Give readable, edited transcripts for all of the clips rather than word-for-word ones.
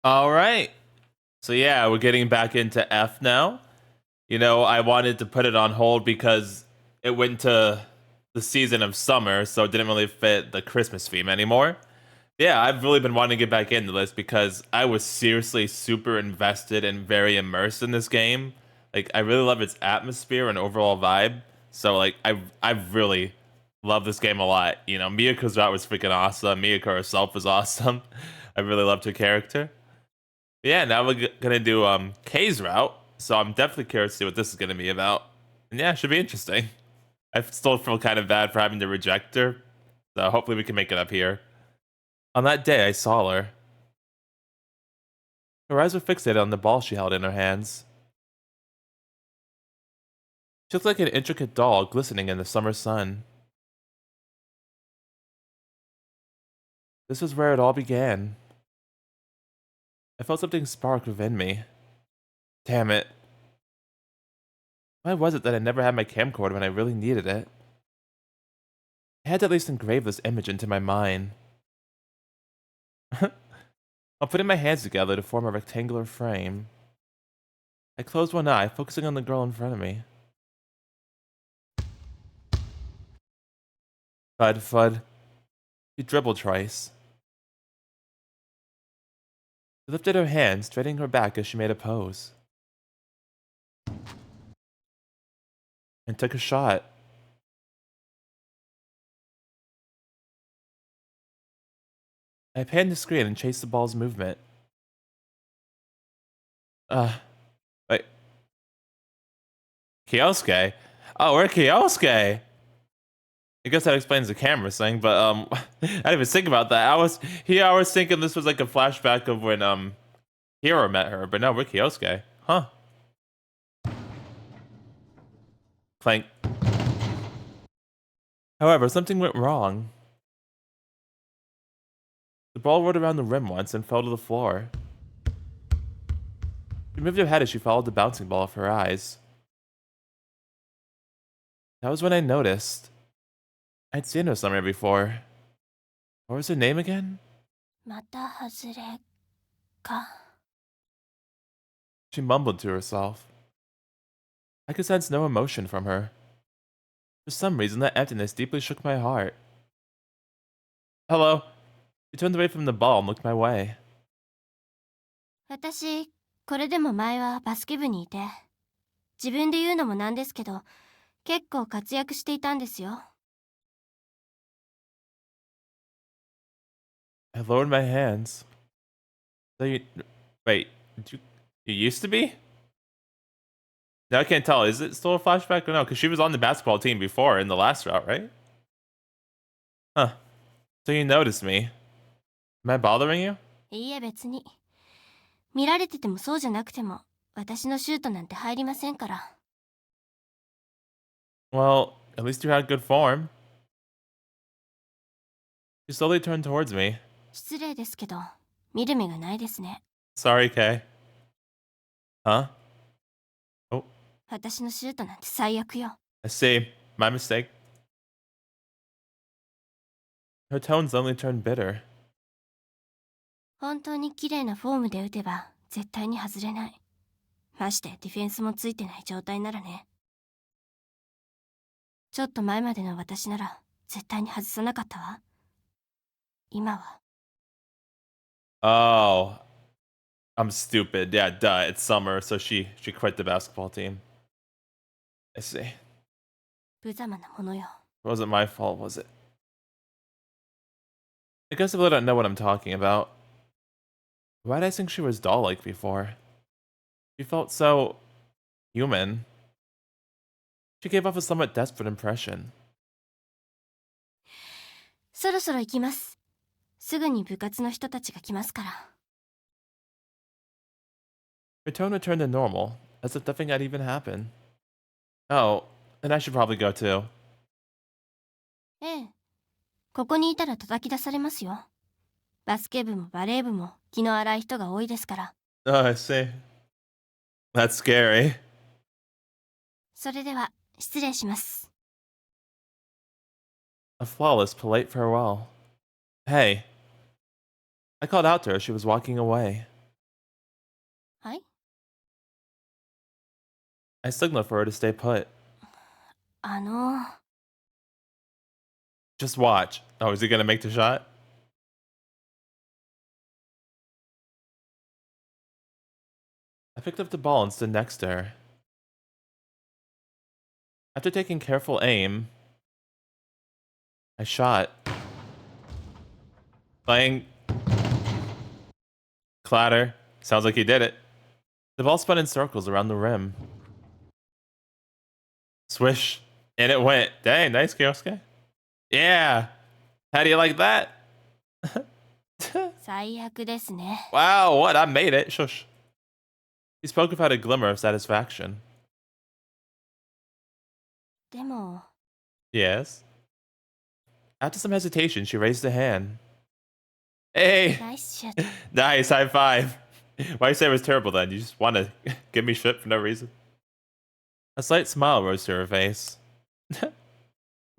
All right. So yeah, we're getting back into F now. I wanted to put it on hold because it went to the season of summer, so it didn't really fit the Christmas theme anymore. Yeah, I've really been wanting to get back into this because I was seriously super invested and very immersed in this game. Like I really love its atmosphere and overall vibe. So like I really love this game a lot. Miyako's route was freaking awesome. Miyako herself was awesome. I really loved her character. Yeah, now we're gonna do K's route, so I'm definitely curious to see what this is gonna be about. And yeah, it should be interesting. I still feel kind of bad for having to reject her, so hopefully we can make it up here. On that day, I saw her. Her eyes were fixated on the ball she held in her hands. She looked like an intricate doll glistening in the summer sun. This was where it all began. I felt something spark within me. Damn it. Why was it that I never had my camcorder when I really needed it? I had to at least engrave this image into my mind. While putting my hands together to form a rectangular frame, I closed one eye, focusing on the girl in front of me. Fud, fud. She dribbled twice. She lifted her hand, straightening her back as she made a pose. And took a shot. I panned the screen and chased the ball's movement. Wait. Kyosuke? Oh, we're Kyosuke! I guess that explains the camera thing, but I didn't even think about that. I was thinking this was like a flashback of when Hiro met her, but no, we're Kyosuke. Huh. Clank. However, something went wrong. The ball rolled around the rim once and fell to the floor. She moved her head as she followed the bouncing ball of her eyes. That was when I noticed. I'd seen her somewhere before. What was her name again? また外れか. She mumbled to herself. I could sense no emotion from her. For some reason, that emptiness deeply shook my heart. Hello. She turned away from the ball and looked my way. 私、これでも前はバスケ部にいて、自分で言うのもなんですけど、結構活躍していたんですよ。I lowered my hands. So wait, you used to be? Now I can't tell. Is it still a flashback or no? Because she was on the basketball team before in the last route, right? Huh. So you noticed me. Am I bothering you? いいえ別に。見られててもそうじゃなくても、私のシュートなんて入りませんから。Well, at least you had good form. She slowly turned towards me. 失礼ですけど、見る目がないですね。Sorry, Kay. Huh? Oh, 私のシュートなんて最悪よ。I see. My mistake. Her tone suddenly turned bitter. 本当に綺麗なフォームで打てば絶対に外れない。ましてディフェンスもついてない状態ならね。ちょっと前までの私なら絶対に外さなかったわ。今は。Oh, I'm stupid. Yeah, duh. It's summer, so she quit the basketball team. I see. 無様なものよ。It wasn't my fault, was it? I guess I really don't know what I'm talking about. Why did I think she was doll-like before? She felt so human. She gave off a somewhat desperate impression. そろそろ行きます。すぐに部活の人たちが来ますから。Her tone returned to normal, as if nothing had even happened. Oh, and I should probably go too. ええ。ここにいたら叩き出されますよ。バスケ部もバレー部も気の荒い人が多いですから。Oh, I see. That's scary. それでは失礼します。A flawless, polite farewell. Hey. I called out to her as she was walking away. I signaled for her to stay put. あの Just watch. Oh, is he gonna make the shot? I picked up the ball and stood next to her. After taking careful aim, I shot. Playing. Clatter. Sounds like he did it. The ball spun in circles around the rim. Swish. And it went. Dang, nice, Kyosuke. Yeah. How do you like that? 最悪ですね。 Wow, what? I made it. Shush. He spoke without a glimmer of satisfaction. でも Yes. After some hesitation, she raised a hand. Hey! ナイスシュート。 Nice, high five. Why you say it was terrible then? You just want to give me shit for no reason? A slight smile rose to her face.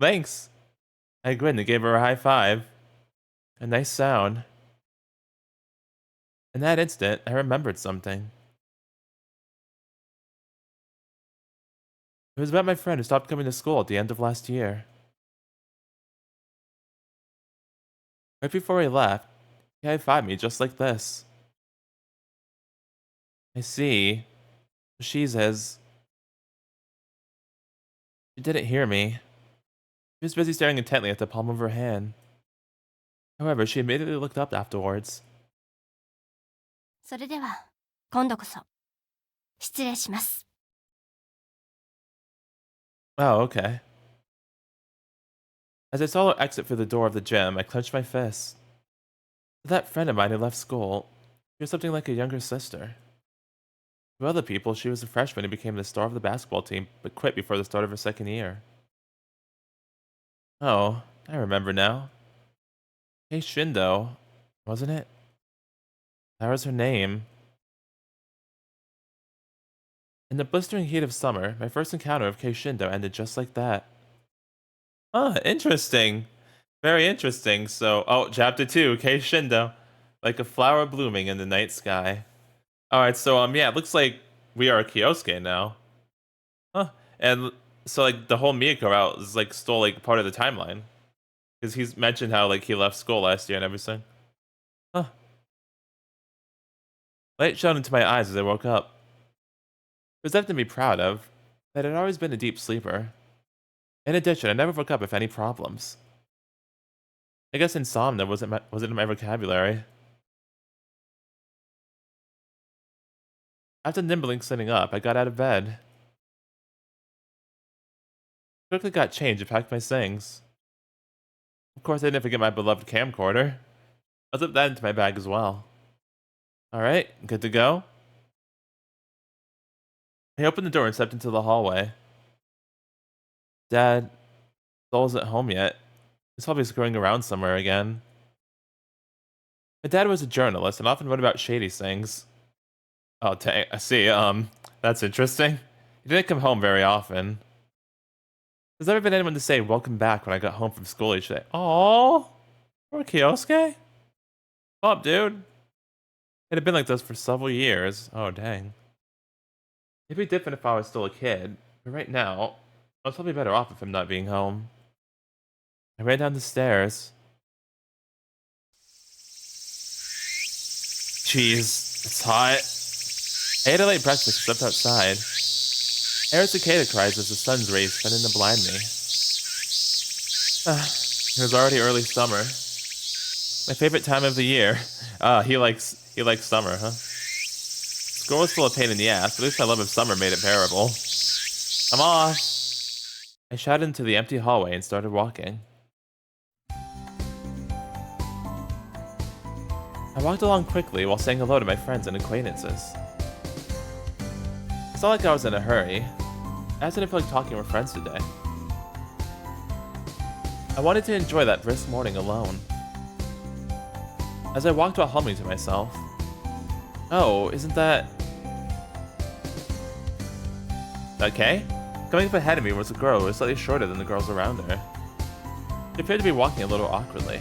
Thanks. I grinned and gave her a high five. A nice sound. In that instant, I remembered something. It was about my friend who stopped coming to school at the end of last year. Right before he left, he high-fived me just like this. I see. She's his. She didn't hear me. She was busy staring intently at the palm of her hand. However, she immediately looked up afterwards. それでは今度こそ失礼します。 Oh, okay. As I saw her exit through the door of the gym, I clenched my fists. That friend of mine who left school, she was something like a younger sister. To other people, she was a freshman who became the star of the basketball team, but quit before the start of her second year. Oh, I remember now. Hey Shindo, wasn't it? That was her name. In the blistering heat of summer, my first encounter of Kei Shindo ended just like that. Ah, interesting. Very interesting. So, oh, chapter 2, Kei Shindo. Like a flower blooming in the night sky. Alright, so, yeah, it looks like we are a Kyosuke now. Huh. And, so, like, the whole Miyako route is, like, still, like, part of the timeline. Because he's mentioned how, like, he left school last year and everything. Huh. Light shone into my eyes as I woke up. It was nothing to be proud of, but I'd always been a deep sleeper. In addition, I never woke up with any problems. I guess insomnia wasn't in my vocabulary. After nimbling sitting up, I got out of bed. Quickly got changed and packed my things. Of course, I didn't forget my beloved camcorder. I slipped that into my bag as well. Alright, good to go. I opened the door and stepped into the hallway. Dad, Soul isn't home yet. He's probably screwing around somewhere again. My dad was a journalist and often wrote about shady things. Oh, dang, I see, that's interesting. He didn't come home very often. There's never been anyone to say welcome back when I got home from school each day. Aww, poor Kyosuke. Up, dude. It had been like this for several years. Oh, dang. It'd be different if I was still a kid, but right now, I was probably better off with him not being home. I ran down the stairs. Jeez, it's hot. I ate a late breakfast and slept outside. I heard cicada cries as the sun's rays threatened to blind me. It was already early summer. My favorite time of the year. He likes summer, huh? School was still a pain in the ass, but at least my love of summer made it bearable. I'm off! I shouted into the empty hallway and started walking. I walked along quickly while saying hello to my friends and acquaintances. It's not like I was in a hurry. I just didn't feel like talking with friends today. I wanted to enjoy that brisk morning alone. As I walked while humming to myself, oh, isn't that okay? Coming up ahead of me was a girl who was slightly shorter than the girls around her. She appeared to be walking a little awkwardly.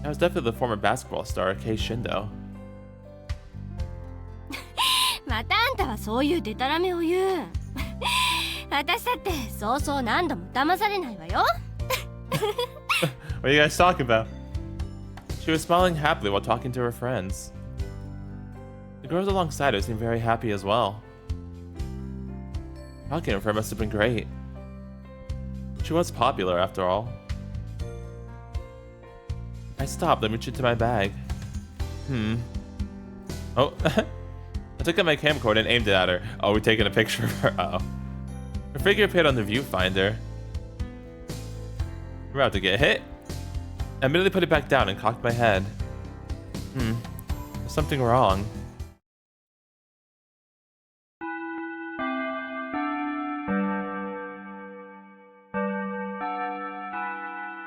I was definitely the former basketball star, Kei Shindo. またあんたはそういうデタラメを言う。私だってそうそう何度も騙されないわよ。What are you guys talking about? She was smiling happily while talking to her friends. The girls alongside her seemed very happy as well. Talking with her must have been great. She was popular after all. I stopped and reached into my bag. Oh, I took out my camcorder and aimed it at her. Oh, we're taking a picture of her. Uh-oh. Her figure appeared on the viewfinder. We're about to get hit. I immediately put it back down and cocked my head. There's something wrong.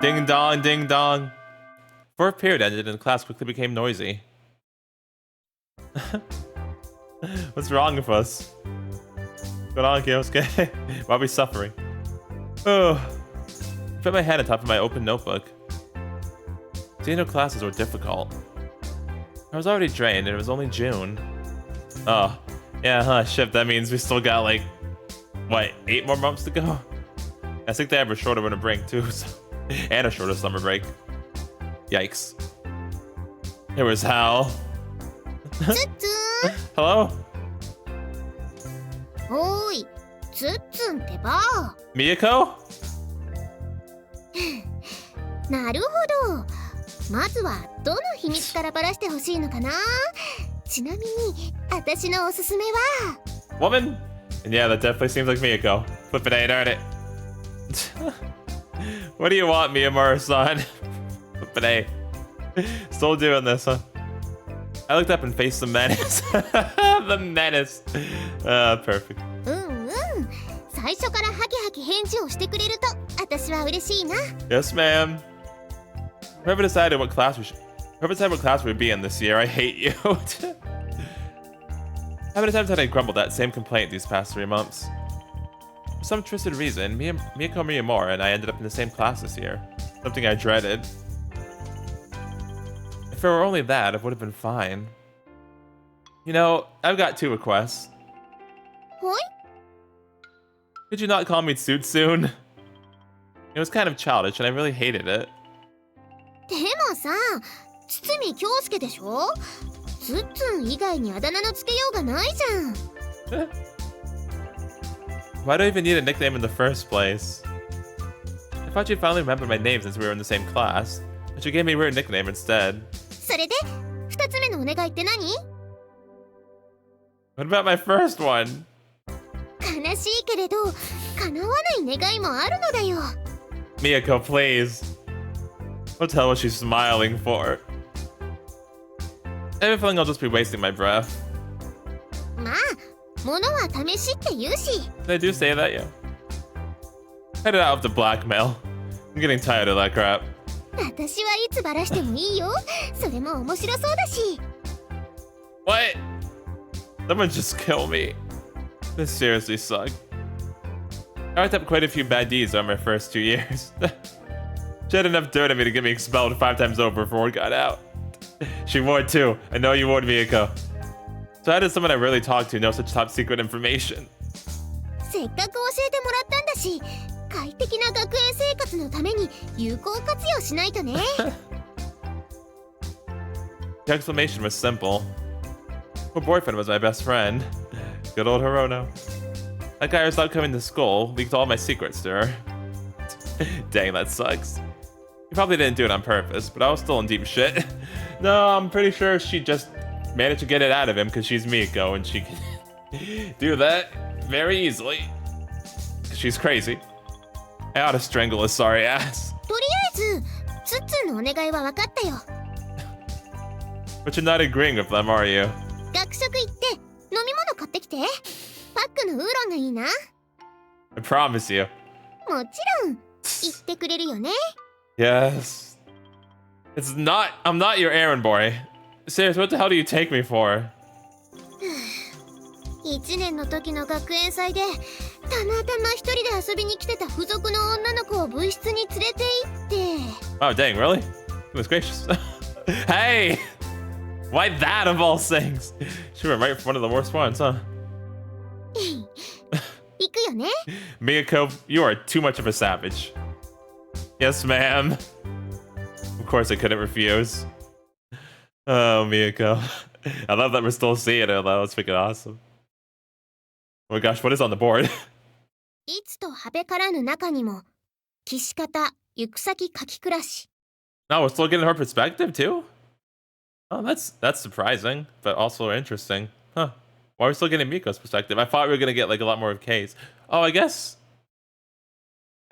Ding dong, ding dong. Fourth period ended and the class quickly became noisy. What's wrong with us? What's going on, Kyosuke? Why are we suffering? Oh. I put my head on top of my open notebook. Seeing no classes were difficult. I was already drained and it was only June. Oh. Yeah, huh, shit, that means we still got like, what, 8 more months to go? I think they have a shorter winter break too, so, and a shorter summer break. Yikes. It was Hal. Hello? おーい、つっつんってば。Miyako? なるほど。まずはどの秘密からばらしてほしいのかな。ちなみに、私のおすすめは。Woman? And yeah, that definitely seems like Miyako. Flippin' A, darn it. What do you want, Miyamura-san? Flippin' A. Still doing this, huh? I looked up and faced the menace. The menace. Perfect. うんうん。最初からハキハキ返事をしてくれると、私は嬉しいな。Yes, ma'am. Whoever decided what class we'd be in this year, I hate you. How many times had I grumbled that same complaint these past 3 months? For some twisted reason, Miyako Miyamura and I ended up in the same class this year. Something I dreaded. If it were only that, it would have been fine. You know, I've got 2 requests. ほい Could you not call me Tsutsun? It was kind of childish and I really hated it. でもさ、堤京介でしょ。つっつん以外にあだ名のつけようがないじゃん。Why do I even need a nickname in the first place? I thought you'd finally remember my name since we were in the same class, but you gave me a weird nickname instead. それで、2つ目のお願いって何？ What about my first one? 悲しいけれど、叶わない願いもあるのだよ。 Miyako, please. What the hell was she smiling for? I have a feeling I'll just be wasting my breath. まあ、物は試しって言うし。 Did I do say that, yeah? Cut it out of the blackmail. I'm getting tired of that crap. 私はいつバラしてもいいよ。それも面白そうだし。What? Someone just kill me. This seriously sucked. I racked up quite a few bad deeds on my first 2 years. She had enough dirt on me to get me expelled 5 times over before word got out. She would too. I know you would, Miyako. So how did someone I really talked to know such top secret information? せっかく教えてもらったんだし、快適な学園生活のために有効活用しないとね。The explanation was simple. Her boyfriend was my best friend. Good old Hirono. That guy who stopped coming to school leaked all my secrets to her. Dang, that sucks. He probably didn't do it on purpose, but I was still in deep shit. No, I'm pretty sure she just managed to get it out of him because she's Miko and she can do that very easily. She's crazy. I ought to strangle his sorry ass. とりあえず、つっつんのお願いは分かったよ。But you're not agreeing with them, are you? 学食行って飲み物買ってきて。パックのウーロンがいいな。I promise you. もちろん、言ってくれるよね。Yes. I'm not your errand boy. Serious, what the hell do you take me for? 1年の時の学園祭でたまたま一人で遊びに来てた付属の女の子を部室に連れて行って。 Oh, dang, really? Goodness gracious. Hey! Why that of all things? She went right for one of the worst ones, huh? 行くよね。 Miyako, you are too much of a savage. Yes, ma'am. Of course I couldn't refuse. Oh, Miyako. I love that we're still seeing it, though. It's freaking awesome. Oh my gosh, what is on the board? いつとはべからぬ中にも、騎士方、行く先書き暮らし。 No, we're still getting her perspective, too? Oh, that's surprising, but also interesting. Huh. Why are we still getting Miko's perspective? I thought we were going to get, like, a lot more of K's. Oh, I guess...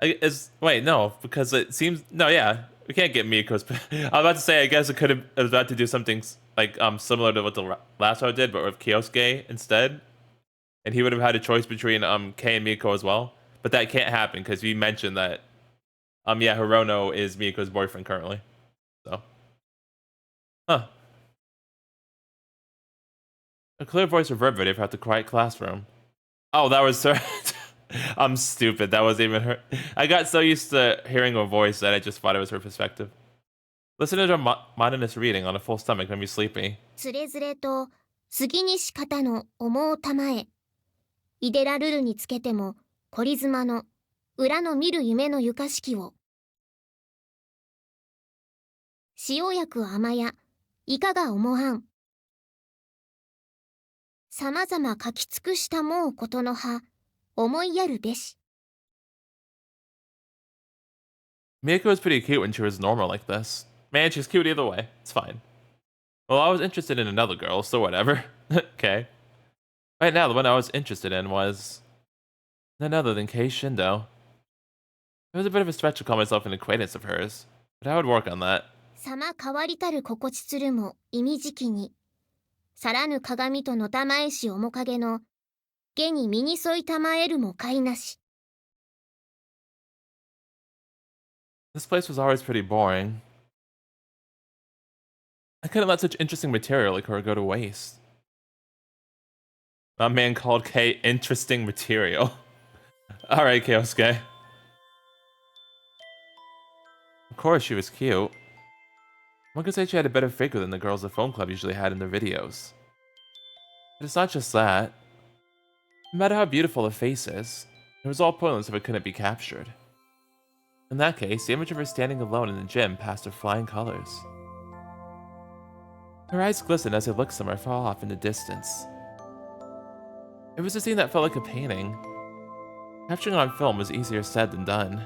Wait, no, because it seems... No, yeah. We can't get Miko's... I was about to say, I guess it was about to do something, like, similar to what the last one did, but with Kyosuke instead. And he would have had a choice between, Kei and Miko as well. But that can't happen, because we mentioned that, yeah, Hirono is Miko's boyfriend currently. So... Huh. A clear voice reverberated throughout the quiet classroom. Oh, that was her. I'm stupid. That wasn't even her. I got so used to hearing her voice that I just thought it was her perspective. Listen to her monotonous reading on a full stomach made me sleepy. つれづれと、杉西方の思うたまえ。いでらるるにつけても、こり妻の、裏の見る夢のゆかしきを。塩薬甘や、いかが思わん。さまざま書き尽くしたもうことの葉、思いやるべし。 Miyako was pretty cute when she was normal like this. Man, she's cute either way. It's fine. Well, I was interested in another girl, so whatever. Okay. Right now, the one I was interested in was... none other than Kei Shindo. It was a bit of a stretch to call myself an acquaintance of hers, but I would work on that. さま変わりたる心地つるも意味時期に。さらぬ鏡とのたまえし面影の、下に身に添いたまえるもかいなし。 This place was always pretty boring. I couldn't let such interesting material like her go to waste. A man called Kei interesting material. Alright, Kyosuke. Of course she was cute. One could say she had a better figure than the girls the phone club usually had in their videos. But it's not just that. No matter how beautiful a face is, it was all pointless if it couldn't be captured. In that case, the image of her standing alone in the gym passed her flying colors. Her eyes glistened as they looked somewhere far off in the distance. It was a scene that felt like a painting. Capturing on film was easier said than done.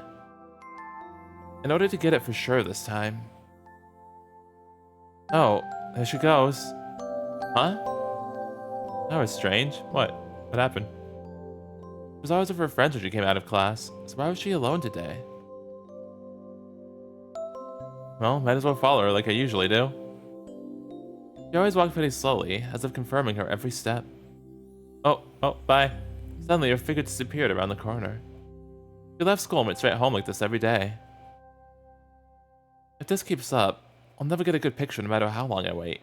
In order to get it for sure this time... Oh, there she goes. Huh? That was strange. What? What happened? She was always with her friends when she came out of class, so why was she alone today? Well, might as well follow her like I usually do. She always walked pretty slowly, as if confirming her every step. Oh, bye. Suddenly her figure disappeared around the corner. She left school and went straight home like this every day. If this keeps up, I'll never get a good picture no matter how long I wait.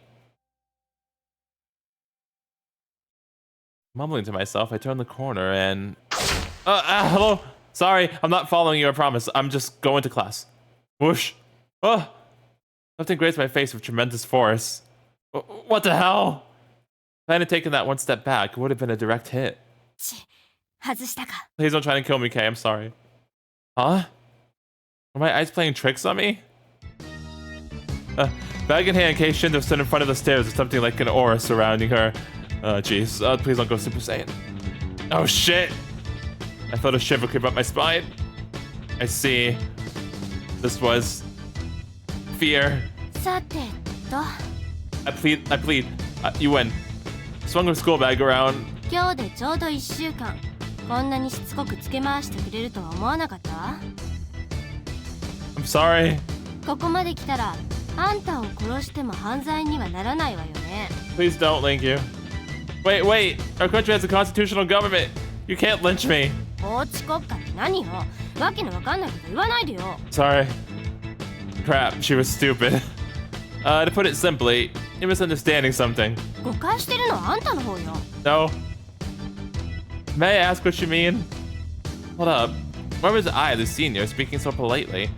Mumbling to myself, I turned the corner and... hello! Sorry, I'm not following you, I promise. I'm just going to class. Whoosh! Oh! Something grazed my face with tremendous force. What the hell? If I hadn't taken that one step back, it would have been a direct hit. 外したか。 Please don't try to kill me, Kay. I'm sorry. Huh? Are my eyes playing tricks on me? Bag in hand, Kei Shindo stood in front of the stairs with something like an aura surrounding her. Jeez. Please don't go Super Saiyan. Oh, shit! I felt a shiver creep up my spine. I see. This was... fear. さてと。 I plead. You win. Swung her school bag around. 今日でちょうど1週間。こんなにしつこくつけ回してくれるとは思わなかった？ I'm sorry. ここまで来たら、あんたを殺しても犯罪にはならないわよね。 Please don't lynch you. Wait. Our country has a constitutional government. You can't lynch me. 法治国家って何よ。わけのわかんないこと言わないでよ。 Sorry. Crap, she was stupid. To put it simply, you're misunderstanding something. 誤解してるのはあんたの方よ。 No. May I ask what you mean? Hold up. Why was I, the senior, speaking so politely?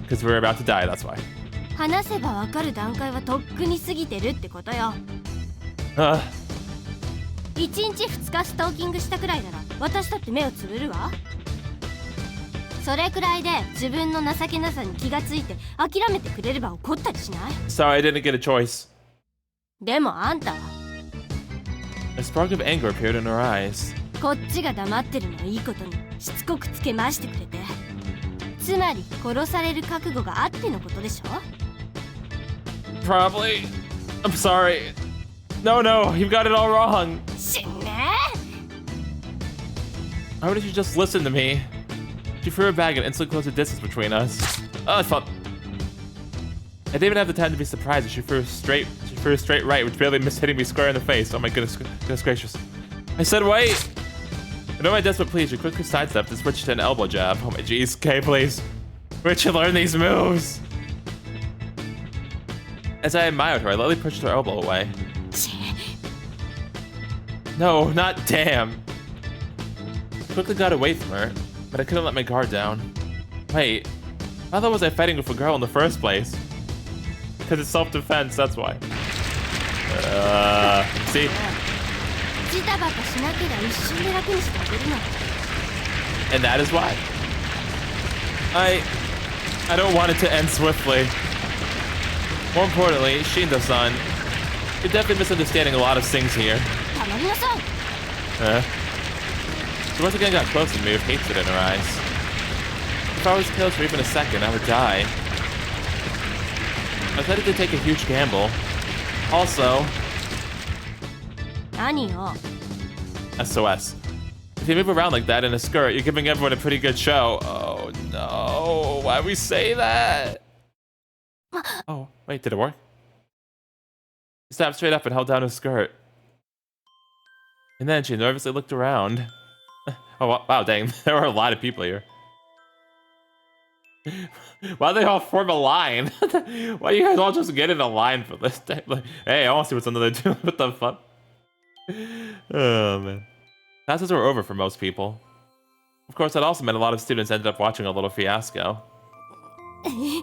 Because we were about to die, that's why. 話せばわかる段階はとっくに過ぎてるってことよ。Uh, 1日2日ストーキングしたくらいなら私だって目をつぶるわ。それくらいで自分の情けなさに気がついて諦めてくれれば怒ったりしない？ sorry, I didn't get a choice. でもあんたは A spark of anger appeared in her eyes. こっちが黙ってるのをいいことにしつこくつけ回してくれて、つまり殺される覚悟があってのことでしょ。 Probably. I'm sorry. No, you've got it all wrong. しんね Why wouldn't you just listen to me? She threw her bag and instantly closed the distance between us. Oh, I thought. I didn't even have the time to be surprised as she threw a straight right, which barely missed hitting me square in the face. Oh my goodness gracious. I said, wait! I know my desperate plea, she quickly sidestepped and switched to an elbow jab. Oh my jeez, Kay, please. Where'd you learn these moves? As I admired her, I lightly pushed her elbow away. ち No, not damn. I quickly got away from her, but I couldn't let my guard down. Wait, how the hell was I fighting with a girl in the first place? Because it's self-defense, that's why. See? ジタバタしなけりゃ一瞬で楽にしてあげるの。 And that is why. I don't want it to end swiftly. More importantly, Shindo-san, you're definitely misunderstanding a lot of things here. たまりなさい。 She once again got close to me with hatred in her eyes. If I was killed for even a second, I would die. I was ready to take a huge gamble. Also, 何よ。 SOS. If you move around like that in a skirt, you're giving everyone a pretty good show. Oh no, why'd we say that? Oh, wait, did it work? She snapped straight up and held down her skirt. And then she nervously looked around. Oh, wow, dang, there were a lot of people here. Why they all form a line? Why you guys all just get in a line for this? Like, hey, I want to see what's under there too. What the fuck? Oh, man. Classes were over for most people. Of course, that also meant a lot of students ended up watching a little fiasco. She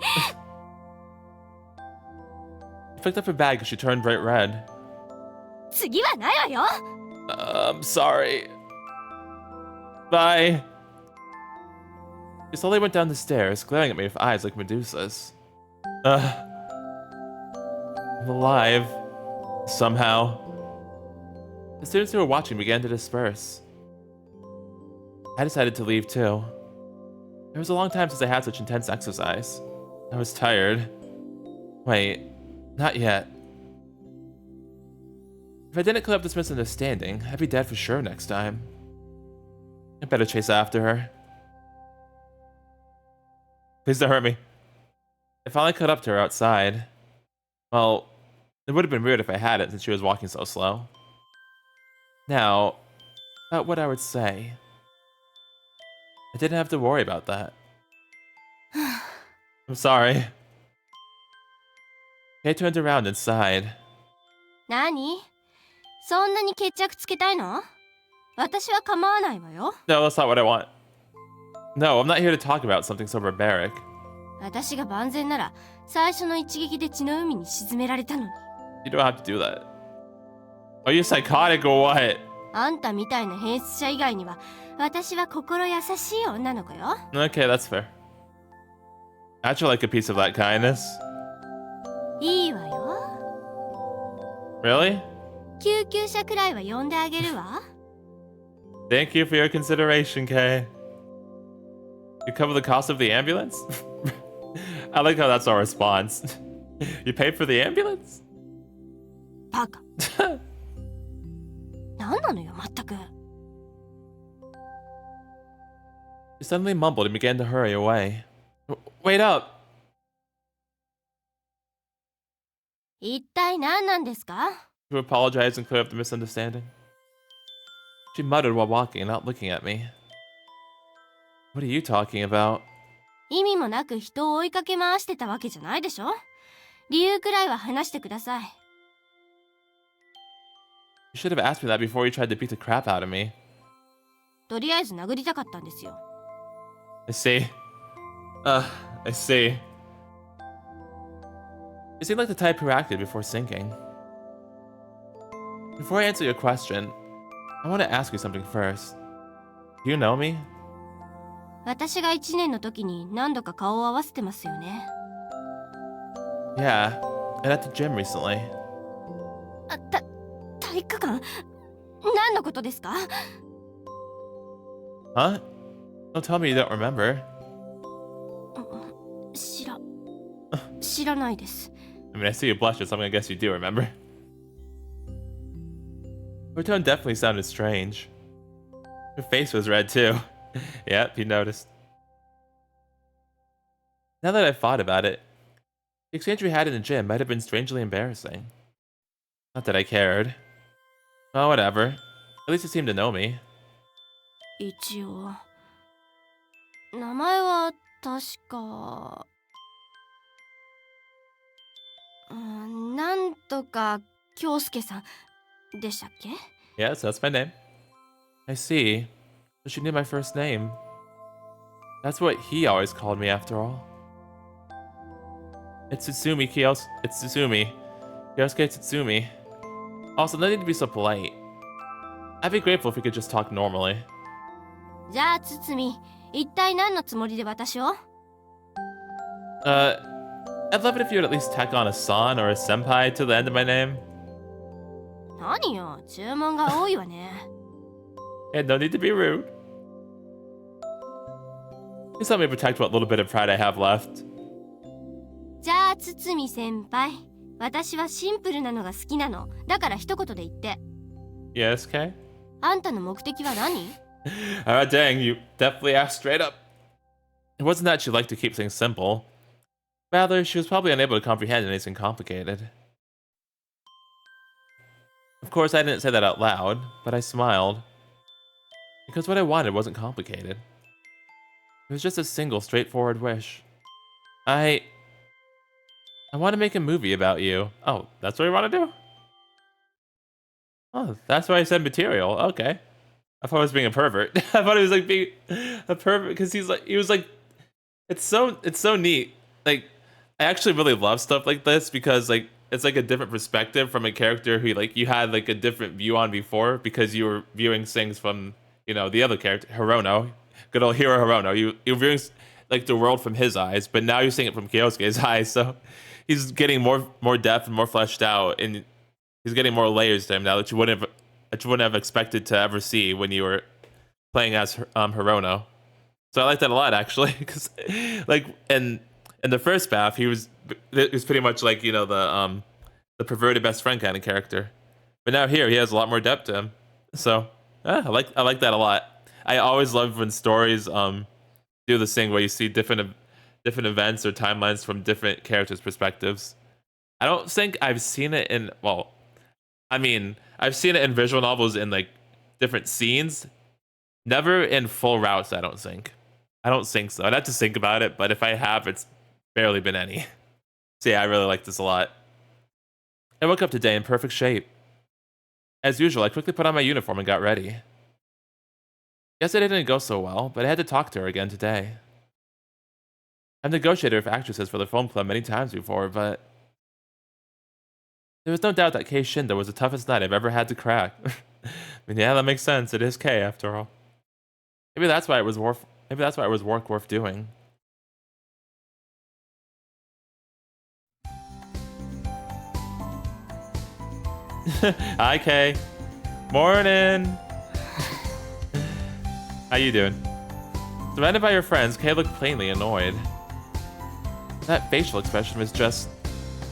picked up her bag as she turned bright red. 次はないわよ。 I'm sorry. Bye. She slowly went down the stairs, glaring at me with eyes like Medusa's. I'm alive. Somehow. The students who were watching began to disperse. I decided to leave too. It was a long time since I had such intense exercise. I was tired. Wait, not yet. If I didn't clear up this misunderstanding, I'd be dead for sure next time. I better chase after her. Please don't hurt me. I finally caught up to her outside. Well, it would have been weird if I hadn't since she was walking so slow. Now, about what I would say. I didn't have to worry about that. I'm sorry. Kay turned around and sighed. 何？そんなに決着つけたいの？私は構わないわよ。 No, that's not what I want. No, I'm not here to talk about something so barbaric. 私が万全なら最初の一撃で血の海に沈められたのに。 You don't have to do that. Are you psychotic or what? あんたみたいな変質者以外には私は心優しい女の子よ。 Okay, that's fair. I'd like a piece of that kindness. いいわよ。 Really? 救急車くらいは呼んであげるわ。 Thank you for your consideration, Kay. You cover the cost of the ambulance? I like how that's our response. You paid for the ambulance? バカ。何なのよ、まったく。 She suddenly mumbled and began to hurry away. Wait up! 一体何なんですか？ To apologize and clear up the misunderstanding. She muttered while walking, not looking at me. What are you talking about? 意味もなく人を追いかけ回してたわけじゃないでしょ？理由くらいは話してください。 You should have asked me that before you tried to beat the crap out of me. とりあえず殴りたかったんですよ。 I see. I see. You seem like the type who acted before sinking. Before I answer your question, I want to ask you something first. Do you know me? 私が1年の時に何度か顔を合わせてますよね。Yeah, and at the gym recently. 体育館？何のことですか？ Huh? Don't tell me you don't remember. 知らないです。I mean, I see you blush, so I'm gonna guess you do remember. Her tone definitely sounded strange. Her face was red too. Yep, you noticed. Now that I've thought about it, the exchange we had in the gym might have been strangely embarrassing. Not that I cared. Oh, whatever. At least it seemed to know me. 一応。名前は確か。なんとか京介さんでしたっけ？ Yes, that's my name. I see. So she knew my first name. That's what he always called me after all. It's Tsutsumi Kyosuke. It's Tsutsumi. Kyosuke Tsutsumi. Also, no need to be so polite. I'd be grateful if we could just talk normally. じゃあ堤、一体何のつもりで私を？ I'd love it if you would at least tack on a san or a senpai to the end of my name. 何よ、注文が多いわね。And no need to be rude. Please help me protect what little bit of pride I have left. じゃあ堤先輩、私はシンプルなのが好きなの。だから一言で言って。Yes, Kay? あんたの目的は何？ Alright, dang, you definitely asked straight up. It wasn't that she liked to keep things simple. Rather, she was probably unable to comprehend anything complicated. Of course, I didn't say that out loud, but I smiled. Because what I wanted wasn't complicated. It was just a single, straightforward wish. I want to make a movie about you. Oh, that's what you want to do? Oh, that's why I said material. Okay. I thought I was being a pervert. I thought he was like being a pervert because he was like, it's so neat. Like, I actually really love stuff like this because like it's like a different perspective from a character who like you had like a different view on before because you were viewing things from, you know, the other character, Hirono, good old hero Hirono. You're viewing like the world from his eyes, but now you're seeing it from Kyosuke's eyes. So he's getting more depth and more fleshed out, and he's getting more layers to him now that you wouldn't have expected to ever see when you were playing as Hirono. So I like that a lot actually, because like in the first path, it was pretty much like, you know, the perverted best friend kind of character, but now here he has a lot more depth to him. So I like that a lot. I always love when stories do this thing where you see different events or timelines from different characters' perspectives. I don't think I've seen it in I've seen it in visual novels in like different scenes, never in full routes. I don't think so. I'd have to think about it, but if I have, it's barely been any. So yeah, I really like this a lot. I woke up today in perfect shape. As usual, I quickly put on my uniform and got ready. Yesterday didn't go so well, but I had to talk to her again today. I've negotiated with actresses for the film club many times before, but there was no doubt that Kei Shindo was the toughest night I've ever had to crack. I mean, yeah, that makes sense. It is Kei, after all. Maybe that's why it was work worth doing. Hi, Kei. Morning. How you doing? Surrounded by your friends, Kei looked plainly annoyed. That facial expression was just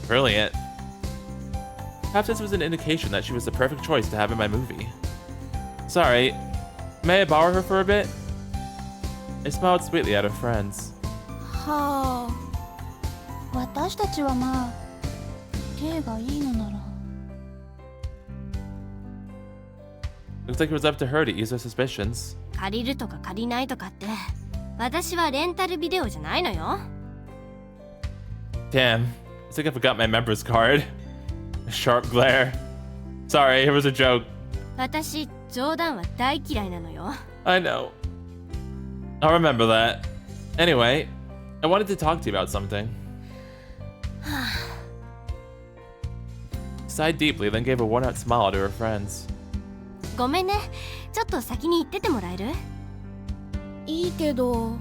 brilliant. Perhaps this was an indication that she was the perfect choice to have in my movie. Sorry, may I borrow her for a bit? I smiled sweetly at her friends. はあ、私たちはまあ、Kがいいのなら。Looks like it was up to her to ease her suspicions. 借りるとか借りないとかって、私はレンタルビデオじゃないのよ。Damn, I think I forgot my member's card. A sharp glare. Sorry, it was a joke. 私、冗談は大嫌いなのよ。I know. I'll remember that. Anyway, I wanted to talk to you about something. sighed deeply, then gave a worn-out smile to her friends. ごめんね、ちょっと先に行っててもらえる？いいけど。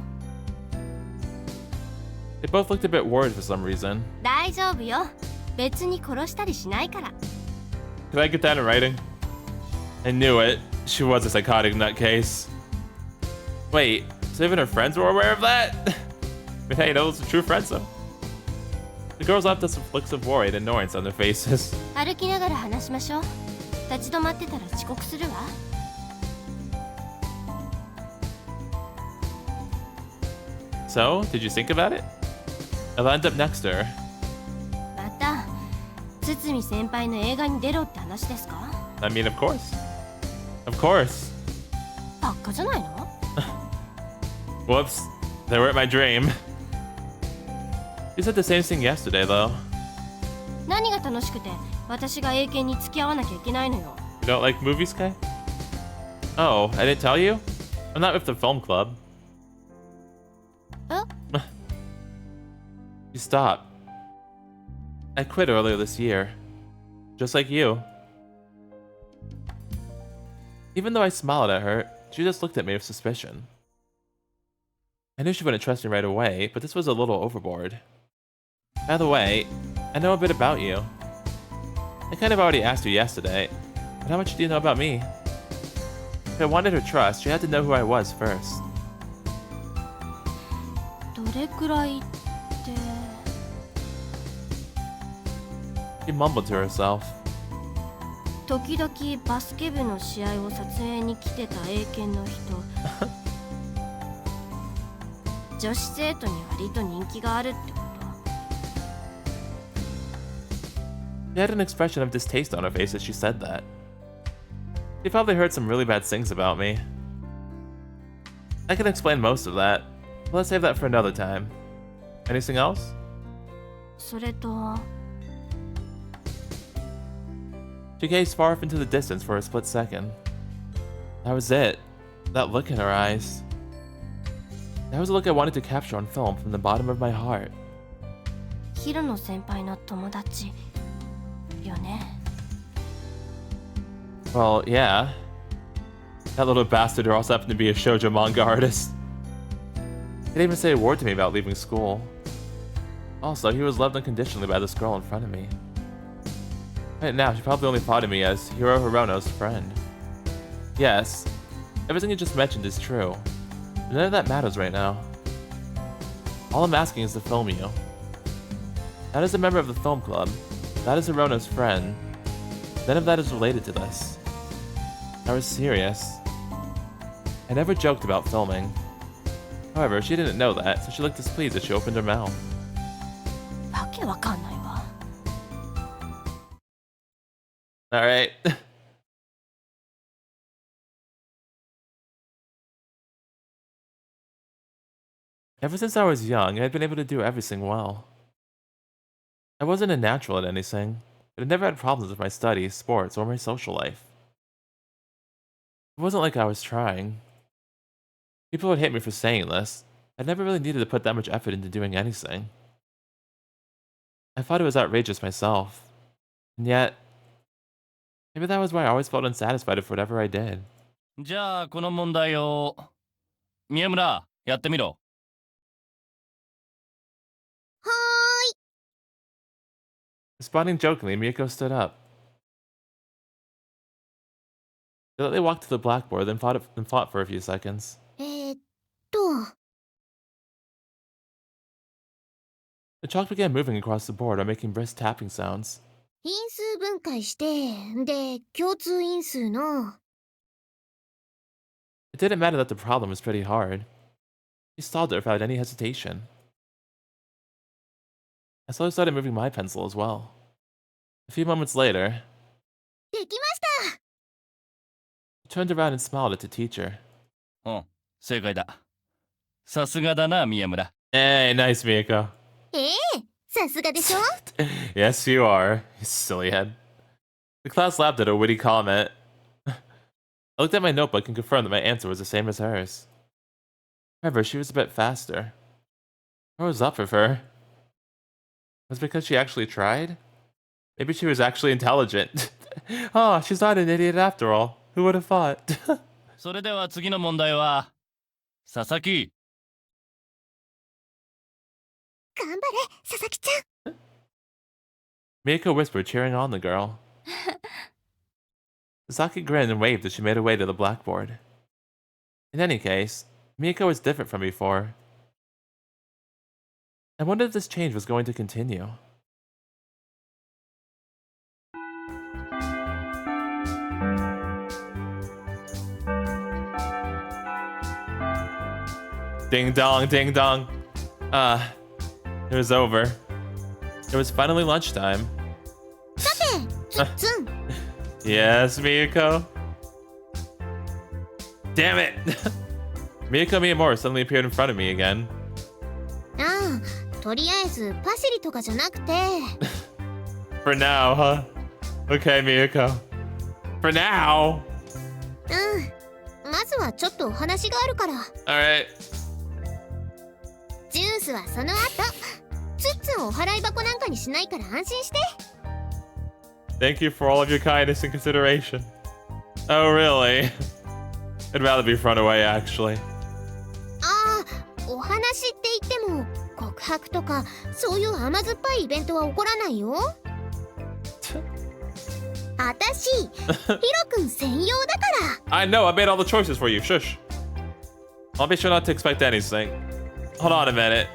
They both looked a bit worried for some reason. 大丈夫よ。別に殺したりしないから。Could I get that in writing? I knew it. She was a psychotic nutcase. Wait, so even her friends were aware of that? But hey, those are true friends though. The girls left us with looks of worry and annoyance on their faces. 歩きながら話しましょう。立ち止まってたら遅刻するわ。So, did you think about it? I lined up next to her. また、堤先輩の映画に出ろって話ですか？ I mean, of course. Of course. ばっかじゃないの？ Whoops. They weren't my dream. You said the same thing yesterday, though. 何が楽しくて私が英検に付き合わなきゃいけないのよ。 You don't like movies, Kai? Oh, I didn't tell you? I'm not with the film club. え？ You stop. I quit earlier this year. Just like you. Even though I smiled at her, she just looked at me with suspicion. I knew she wouldn't trust me right away, but this was a little overboard. By the way, I know a bit about you. I kind of already asked you yesterday, but how much do you know about me? If I wanted her trust, she had to know who I was first. どれくらいって。 She mumbled to herself. 時々バスケ部の試合を撮影に来てた英検の人。女子生徒に割と人気があるってこと？ She had an expression of distaste on her face as she said that. She probably heard some really bad things about me. I can explain most of that, but let's save that for another time. Anything else? それと。 She gazed far off into the distance for a split second. That was it. That look in her eyes. That was a look I wanted to capture on film from the bottom of my heart. ヒロノ先輩の友達よね。 Well, yeah. That little bastard also happened to be a shoujo manga artist. He didn't even say a word to me about leaving school. Also, he was loved unconditionally by this girl in front of me. Right now, she probably only thought of me as Hiro Hirono's friend. Yes, everything you just mentioned is true. But none of that matters right now. All I'm asking is to film you. That is a member of the film club. That is Hirono's friend. None of that is related to this. I was serious. I never joked about filming. However, she didn't know that, so she looked displeased as she opened her mouth. わけわかんないわ。 Alright. Ever since I was young, I had been able to do everything well. I wasn't a natural at anything, but I never had problems with my studies, sports, or my social life. It wasn't like I was trying. People would hate me for saying this. I never really needed to put that much effort into doing anything. I thought it was outrageous myself. And yet, maybe that was why I always felt unsatisfied with whatever I did. じゃあこの問題を宮村やってみろ。はーい。 Responding jokingly, Miyako stood up. They walked to the blackboard, then fought for a few seconds. と。 The chalk began moving across the board while making brisk tapping sounds. 因数分解して、で、共通因数の。 It didn't matter that the problem was pretty hard. He solved it without any hesitation. I slowly started moving my pencil as well. A few moments later, できました。 he turned around and smiled at the teacher. うん、正解だ。さすがだな、宮村。Hey, nice, Miyako. さすがでしょ。 Yes, you are, you silly head. The class laughed at a witty comment. I looked at my notebook and confirmed that my answer was the same as hers. However, she was a bit faster. What was up with her? Was it because she actually tried? Maybe she was actually intelligent. Oh, she's not an idiot after all. Who would have thought? それでは次の問題は佐々木。頑張れ佐々木ちゃん。 Miyako whispered, cheering on the girl. Sasaki grinned and waved as she made her way to the blackboard. In any case, Miyako was different from before. I wondered if this change was going to continue. Ding dong, ding dong. It was over. It was finally lunchtime. さてつんつん。 Yes, Miyako? Damn it! Miyako Miyamura suddenly appeared in front of me again. ああ、とりあえずパシリとかじゃなくて。For now, huh? Okay, Miyako. For now? うん。まずはちょっとお話があるから。Alright. ジュースはその後。つっつんお払い箱なんかにしないから安心して。 Thank you for all of your kindness and consideration. Oh, really? I'd rather be front away, actually. ああ、お話って言っても告白とかそういう甘酸っぱいイベントは起こらないよ。あたし、ヒロくん専用だから。 I know, I made all the choices for you. Shush. I'll be sure not to expect anything. Hold on a minute.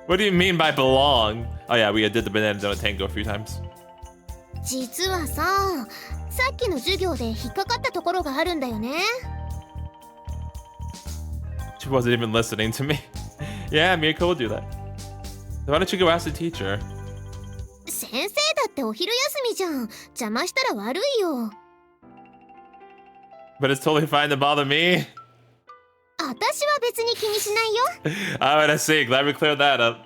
What do you mean by belong? Oh yeah, we did the banana donut tango a few times. 実はさ、さっきの授業で引っかかったところがあるんだよね。 She wasn't even listening to me. Yeah, Miyako will do that. So why don't you go ask the teacher? 先生だってお昼休みじゃん。邪魔したら悪いよ。 But it's totally fine to bother me. あたしは別に気にしないよ。 Alright, I see. Glad we cleared that up.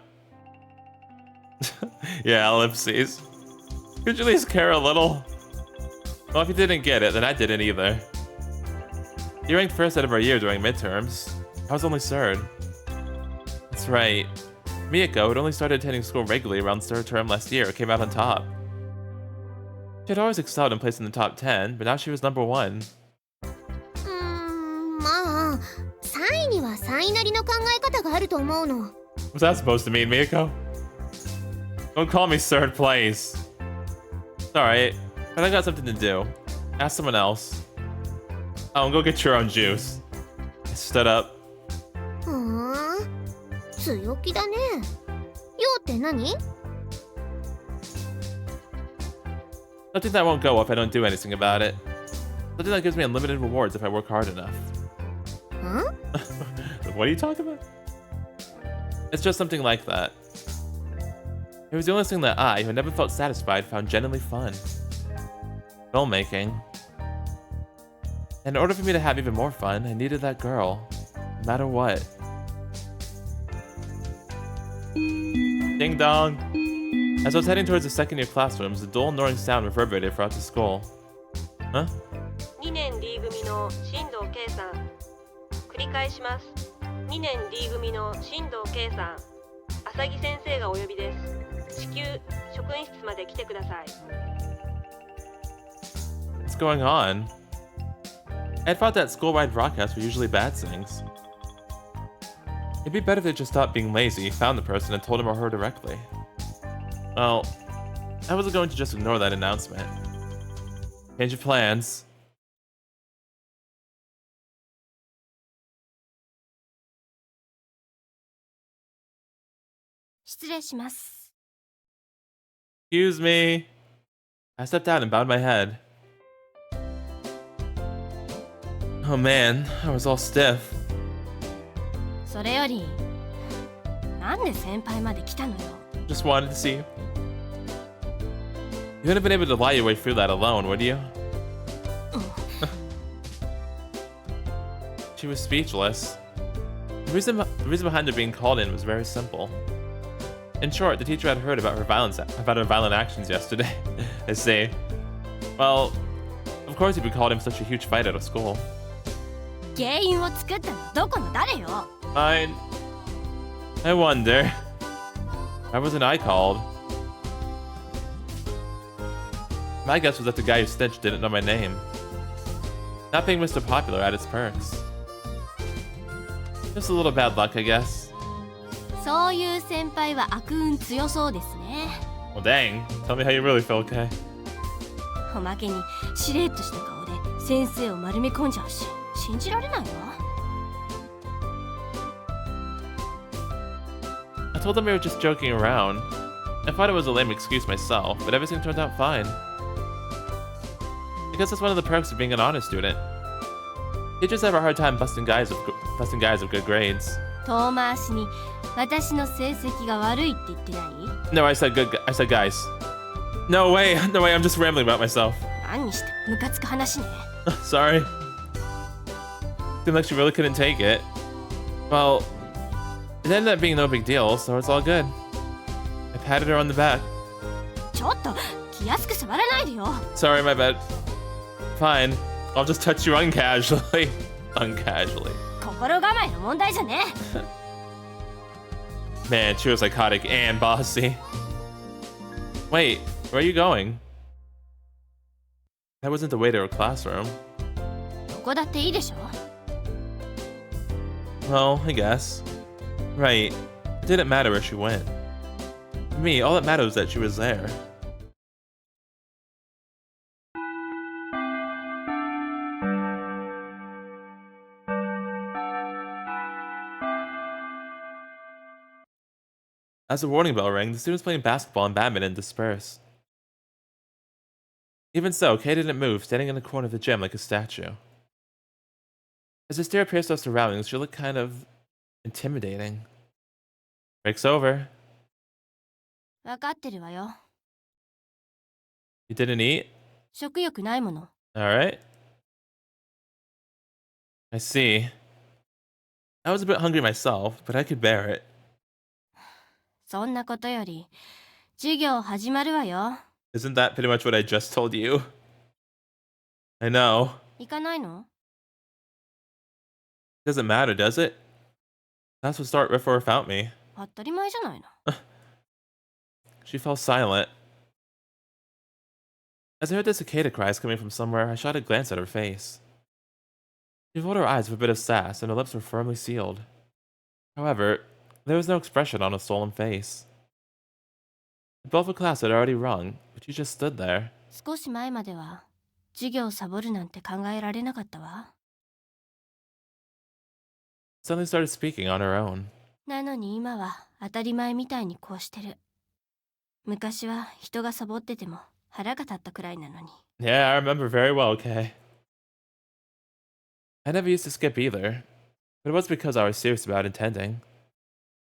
Yeah, ellipses. Could you at least care a little? Well, if you didn't get it, then I didn't either. You ranked first out of our year during midterms. I was only third. That's right. Miyako had only started attending school regularly around third term last year, came out on top. She had always excelled and placed in the top 10, but now she was number 1. まあ、3位には3位なりの考え方があると思うの。 What's that supposed to mean, Miyako? Don't call me third place. It's alright, but I got something to do. Ask someone else. Oh, go get your own juice. I stood up. ふーん、強気だね。用って何？ Something that won't go if I don't do anything about it. Something that gives me unlimited rewards if I work hard enough. Huh? What are you talking about? It's just something like that. It was the only thing that I, who never felt satisfied, found genuinely fun. Filmmaking. And in order for me to have even more fun, I needed that girl. No matter what. Ding dong! As I was heading towards the second year classrooms, a dull, annoying sound reverberated throughout the school. Huh? 2年 D 組の新藤圭さん。繰り返します。2年 D 組の新藤圭さん。浅木先生がお呼びです。至急職員室まで来てください。What's going on? I thought that school-wide broadcasts were usually bad things. It'd be better if they just stopped being lazy, found the person, and told him or her directly. Well, I wasn't going to just ignore that announcement. Change of plans. 失礼します。 Excuse me. I stepped out and bowed my head. Oh man, I was all stiff. それより、なんで先輩まで来たのよ。 Just wanted to see you. You wouldn't have been able to lie your way through that alone, would you? She was speechless. The reason behind her being called in was very simple. In short, the teacher had heard about her violent actions yesterday. I see. Well, of course he'd be called in for such a huge fight out of school. 原因を作ったのどこの誰よ。 I wonder. Why wasn't I called? My guess was that the guy who snitched didn't know my name. Not being Mr. Popular had its perks. Just a little bad luck, I guess. そういう先輩は悪運強そうですね。 Well, dang. Tell me how you really feel, okay? おまけにしれっとした顔で先生を丸め込んじゃうし、信じられないわ。I told them we were just joking around. I thought it was a lame excuse myself, but everything turned out fine. I guess that's one of the perks of being an honor student. Teachers have a hard time busting guys with good grades. 遠回しに私の成績が悪いって言ってない？ No, I said guys. No way, I'm just rambling about myself. 何にしてムカつく話ね。Sorry. Seemed like she really couldn't take it. Well, it ended up being no big deal, so it's all good. I patted her on the back. ちょっと気安く触らないでよ。 Sorry, my bad. Fine. I'll just touch you uncasually. Uncasually. 心構えの問題じゃね。 Man, she was psychotic and bossy. Wait, where are you going? That wasn't the way to her classroom. どこだっていいでしょ。 Well, I guess. Right. It didn't matter where she went. To me, all that mattered was that she was there. As the warning bell rang, the students playing basketball and badminton dispersed. Even so, Kay didn't move, standing in the corner of the gym like a statue. As her stare pierced her surroundings, she looked kind of intimidating. Break's over. 分かってるわよ。 You didn't eat? 食欲ないもの。 Alright. I see. I was a bit hungry myself, but I could bear it. そんなことより授業始まるわよ。 Isn't that pretty much what I just told you? I know. 行かないの？ Doesn't matter, does it? That's what start with or without me. 当たり前じゃないの。 She fell silent. As I heard the cicada cries coming from somewhere, I shot a glance at her face. She rolled her eyes with a bit of sass, and her lips were firmly sealed. However, there was no expression on her swollen face. The bell for class had already rung, but she just stood there. 少し前までは授業サボるなんて考えられなかったわ。 Suddenly started speaking on her own. なのに今は当たり前みたいにこうしてる。昔は人がサボってても腹が立ったくらいなのに。 Yeah, I remember very well, Kay. I never used to skip either, but it was because I was serious about intending.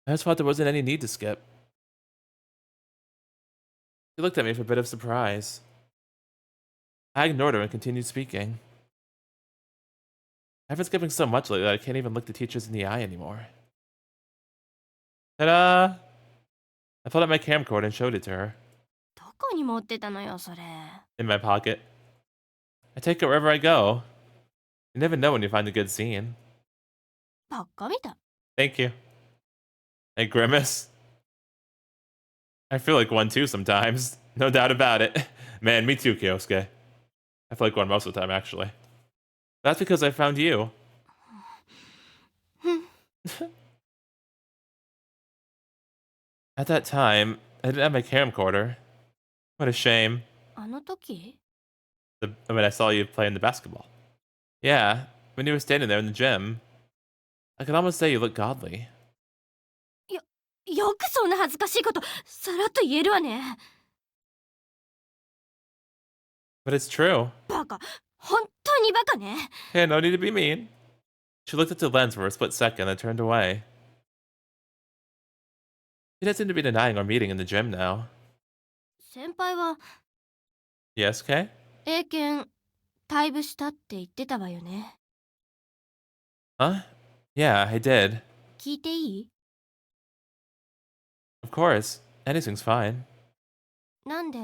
I just thought there wasn't any need to skip. She looked at me with a bit of surprise. I ignored her and continued speaking. I've been skipping so much lately that I can't even look the teachers in the eye anymore. Ta-da! I pulled out my camcorder and showed it to her. どこに持ってたのよそれ。 In my pocket. I take it wherever I go. You never know when you find a good scene. ばっかみたい。 Thank you. I grimace. I feel like one too sometimes. No doubt about it. Man, me too, Kyosuke. I feel like one most of the time, actually. That's because I found you. At that time, I didn't have my camcorder. What a shame. あの時？ When I saw you playing the basketball. Yeah, when you were standing there in the gym. I could almost say you look godly. よくそんな恥ずかしいことさらっと言えるわね。 But it's true. バカ、本当にバカね。 Hey, no need to be mean. She looked at the lens for a split second and turned away. She didn't seem to be denying our meeting in the gym now. 先輩は Yes, Kay? 英検退部したって言ってたわよね。 Huh? Yeah, I did. 聞いていい？ Of course. Anything's fine. なんで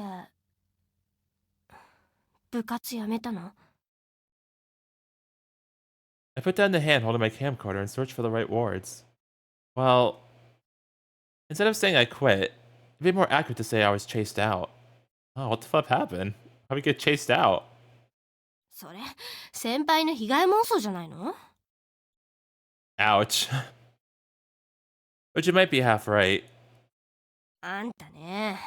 部活やめたの？ I put down the hand holding my camcorder and searched for the right words. Well, instead of saying I quit, it'd be more accurate to say I was chased out. Oh, what the fuck happened? How we get chased out? それ先輩の被害妄想じゃないの？ Ouch. But you might be half right. あんたね。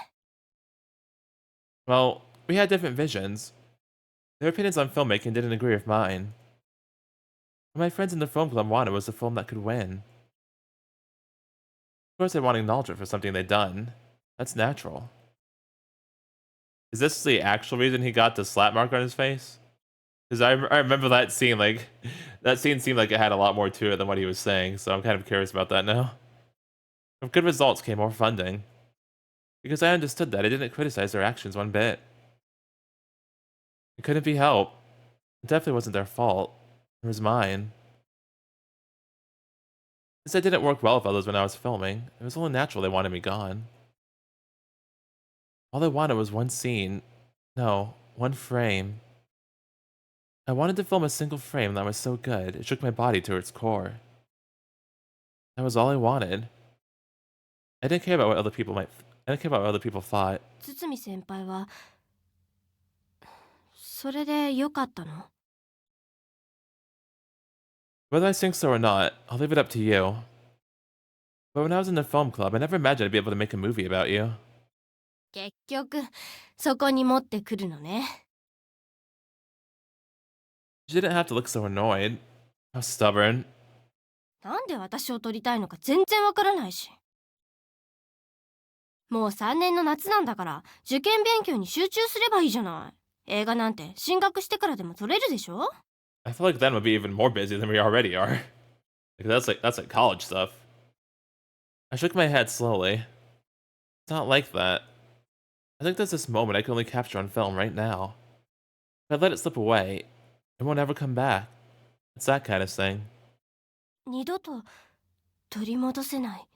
Well, we had different visions. Their opinions on filmmaking didn't agree with mine. What my friends in the film club wanted was a film that could win. Of course, they want acknowledgement for something they'd done. That's natural. Is this the actual reason he got the slap mark on his face? Because I remember that scene, like, that scene seemed like it had a lot more to it than what he was saying, so I'm kind of curious about that now. With good results came more funding. Because I understood that, I didn't criticize their actions one bit. It couldn't be helped. It definitely wasn't their fault. It was mine. Since I didn't work well with others when I was filming, it was only natural they wanted me gone. All they wanted was one scene. No, one frame. I wanted to film a single frame that was so good, it shook my body to its core. That was all I wanted. I didn't care about what other people thought. 堤先輩はそれで良かったの？ Whether I think so or not, I'll leave it up to you. But when I was in the film club, I never imagined I'd be able to make a movie about you. 結局そこに持ってくるのね。 You didn't have to look so annoyed. How stubborn. なんで私を撮りたいのか全然わからないし。もう3年の夏なんだから受験勉強に集中すればいいじゃない。映画なんて進学してからでも撮れるでしょ？ I feel like then would be even more busy than we already are. That's like college stuff. I shook my head slowly. It's not like that. I think there's this moment I can only capture on film right now. If I let it slip away, it won't ever come back. It's that kind of thing. 二度と取り戻せない。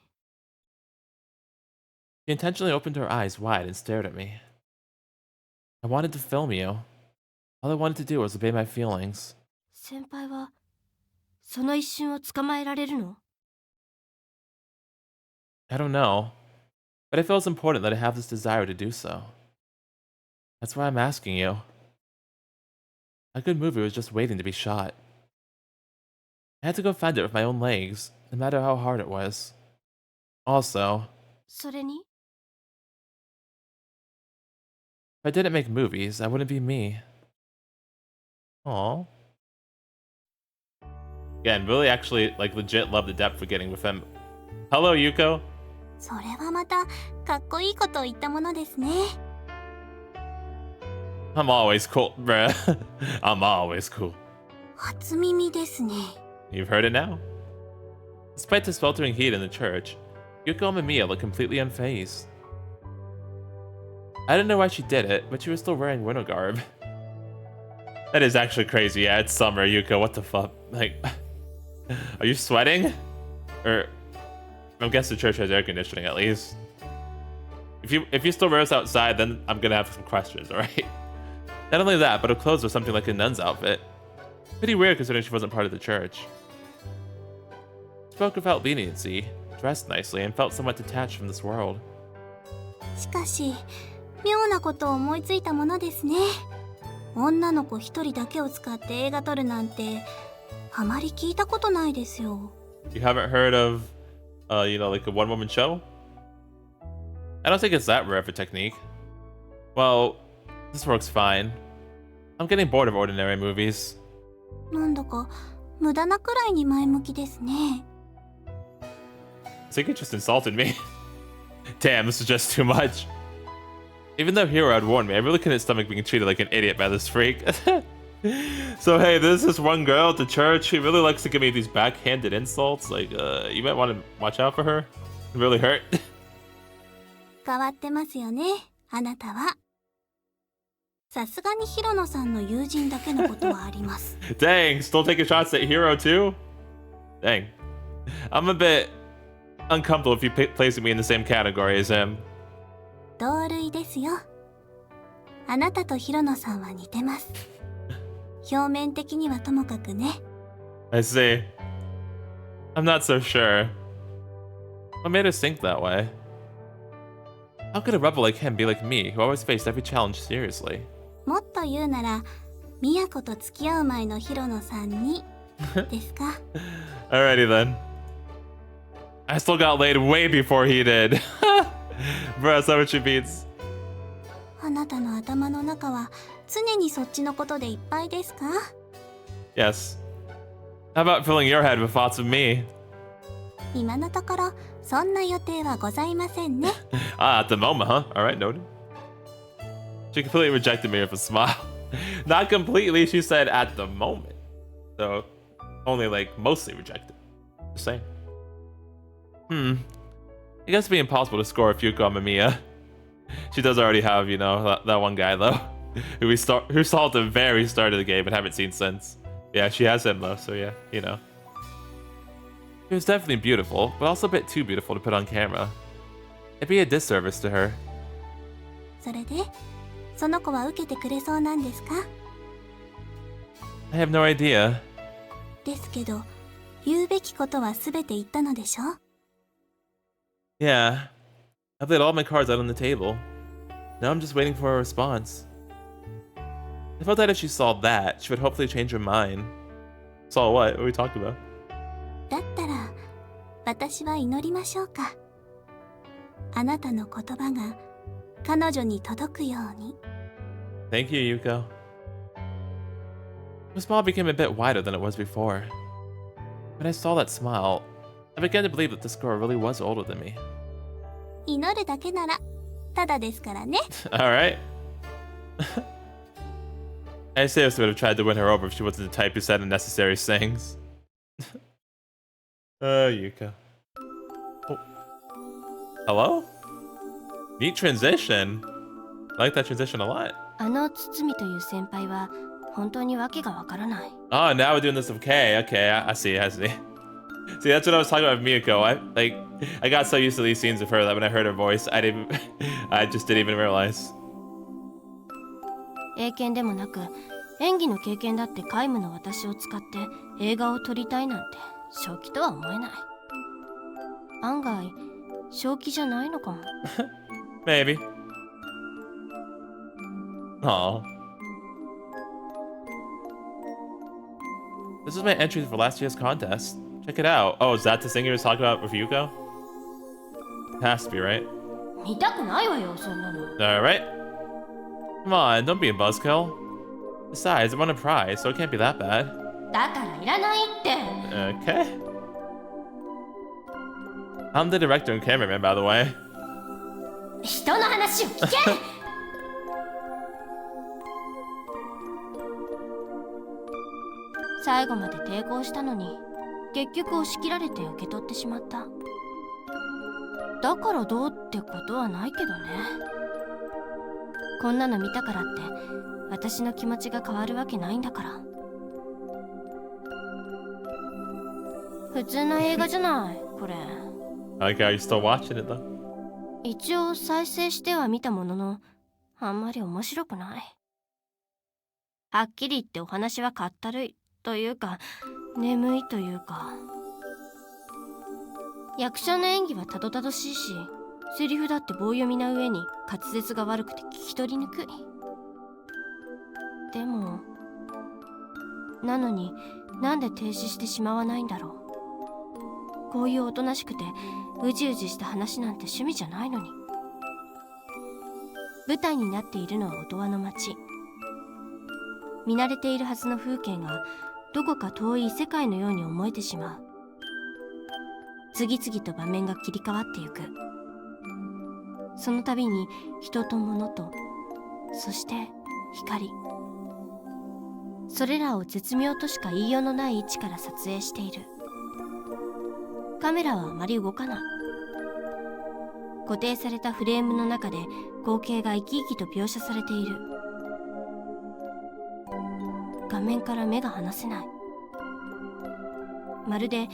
She intentionally opened her eyes wide and stared at me. I wanted to film you. All I wanted to do was obey my feelings. 先輩はその一瞬を捕まえられるの？ I don't know, but I feel it's important that I have this desire to do so. That's why I'm asking you. A good movie was just waiting to be shot. I had to go find it with my own legs, no matter how hard it was. Also, それに if I didn't make movies, I wouldn't be me. Aww. Again, really actually, like, legit love the depth we're getting with him. Hello, Yuko. それはまたかっこいいことを言ったものですね。 I'm always cool, bruh. I'm always cool. 初耳ですね。 You've heard it now. Despite the sweltering heat in the church, Yuko and Mamiya look completely unfazed. I don't know why she did it, but she was still wearing winter garb. That is actually crazy. Yeah, it's summer, Yuko. What the fuck? Like, are you sweating? Or, I guess the church has air conditioning at least. If you still wear this outside, then I'm gonna have some questions, alright? Not only that, but her clothes were something like a nun's outfit. Pretty weird considering she wasn't part of the church. Spoke without leniency, dressed nicely, and felt somewhat detached from this world. しかし妙なことを思いついたものですね。女の子一人だけを使って映画撮るなんてあまり聞いたことないですよ。 You haven't heard of, like a one-woman show? I don't think it's that rare of a technique. Well, this works fine. I'm getting bored of ordinary movies. なんだか無駄なくらいに前向きですね。 I think it just insulted me. Damn, this is just too much. Even though Hero had warned me, I really couldn't stomach being treated like an idiot by this freak. So hey, there's this one girl at the church who really likes to give me these backhanded insults. Like, you might want to watch out for her. It really hurt. 変わってますよね、あなたは。さすがにヒロノさんの友人だけのことはあります。Dang, still taking shots at Hero too? Dang. I'm a bit uncomfortable if you placing me in the same category as him. 同類ですよ。あなたとヒロノさんは似てます。表面的にはともかくね。I see. I'm not so sure. What made us think that way? How could a rebel like him be like me, who always faced every challenge seriously? もっと言うなら宮子と付き合う前のヒロノさんにですか？ Alrighty then. I still got laid way before he did. Bro, that's not what she means. あなたの頭の中は常にそっちのことでいっぱいですか？ Yes. How about filling your head with thoughts of me? 今のところそんな予定はございませんね。Ah, at the moment, huh? Alright, noted. She completely rejected me with a smile. Not completely, she said at the moment. So, only like mostly rejected. Just saying. I guess it'd be impossible to score a Fuko on Mamiya. She does already have, you know, that one guy though, who saw at the very start of the game and haven't seen since. Yeah, she has him though, so yeah, you know. She was definitely beautiful, but also a bit too beautiful to put on camera. It'd be a disservice to her. それでその子は受けてくれそうなんですか？ I have no idea. ですけど言うべきことは全て言ったのでしょ？ Yeah. I've laid all my cards out on the table. Now I'm just waiting for a response. I felt that if she saw that, she would hopefully change her mind. Saw what? What are we talking about? だったら私は祈りましょうか。あなたの言葉が彼女に届くように。 Thank you, Yuko. My smile became a bit wider than it was before. When I saw that smile, I began to believe that this girl really was older than me. 祈るだけならただですからね。Alright. I seriously would have tried to win her over if she wasn't the type who said unnecessary things. Yuko. Oh. Hello? Neat transition. I like that transition a lot. あの堤という先輩は本当にわけがわからない。 Oh, now we're doing this with Kay. Okay, I see, I see. See, that's what I was talking about with Miyako. I got so used to these scenes of her that when I heard her voice, I just didn't even realize. 英検でもなく演技の経験だって皆無の私を使って映画を撮りたいなんて正気とは思えない。案外正気じゃないのかも。Maybe. Aw. This is my entry for last year's contest. Check it out. Oh, is that the thing you were talking about with Yuko? It has to be, right? 見たくないわよそんなの。 Alright. Come on, don't be a buzzkill. Besides, I won a prize, so it can't be that bad. だからいらないって。 Okay. I'm the director and cameraman, by the way. 人の話を聞け。最後まで抵抗したのに結局押し切られて受け取ってしまった。だからどうってことはないけどね。こんなの見たからって私の気持ちが変わるわけないんだから。普通の映画じゃないこれ。 I like how you're still watching it though. 一応再生しては見たもののあんまり面白くない。はっきり言ってお話はかったるいというか眠いというか。役者の演技はたどたどしいしセリフだって棒読みな上に滑舌が悪くて聞き取りにくい。でもなのになんで停止してしまわないんだろう。こういうおとなしくてうじうじした話なんて趣味じゃないのに。舞台になっているのは音羽の町。見慣れているはずの風景がどこか遠い異世界のように思えてしまう。次々と場面が切り替わってゆく。その度に人と物とそして光、それらを絶妙としか言いようのない位置から撮影している。カメラはあまり動かない。固定されたフレームの中で光景が生き生きと描写されている。画面から目が離せない。まるで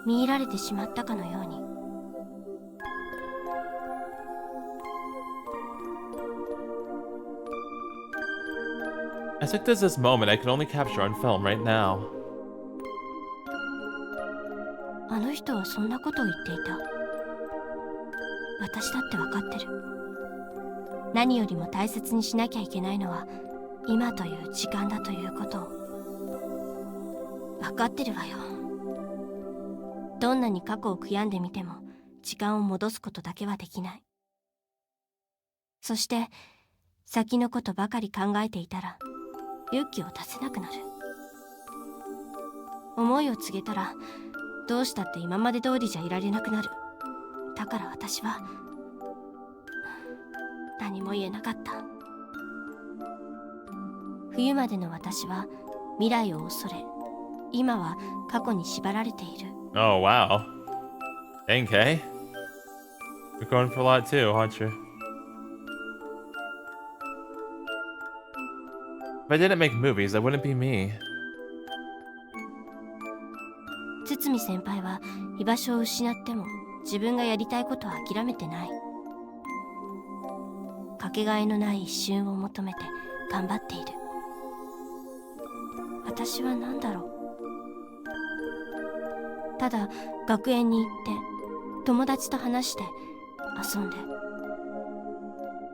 見入られてしまったかのように。I think there's this moment I can only capture on film right now. あの人はそんなことを言っていた。私だって分かってる。何よりも大切にしなきゃいけないのは今という時間だということを分かってるわよ。どんなに過去を悔やんでみても時間を戻すことだけはできない。そして先のことばかり考えていたら勇気を出せなくなる。思いを告げたらどうしたって今まで通りじゃいられなくなる。だから私は何も言えなかった。冬までの私は未来を恐れ、今は過去に縛られている。 Oh, wow. Dang, Kay. You're going for a lot too, aren't you? If I didn't make movies, that wouldn't be me. 堤先輩は居場所を失っても自分がやりたいことは諦めてない。かけがえのない一瞬を求めて頑張っている。私は何だろう。ただ学園に行って友達と話して遊んで、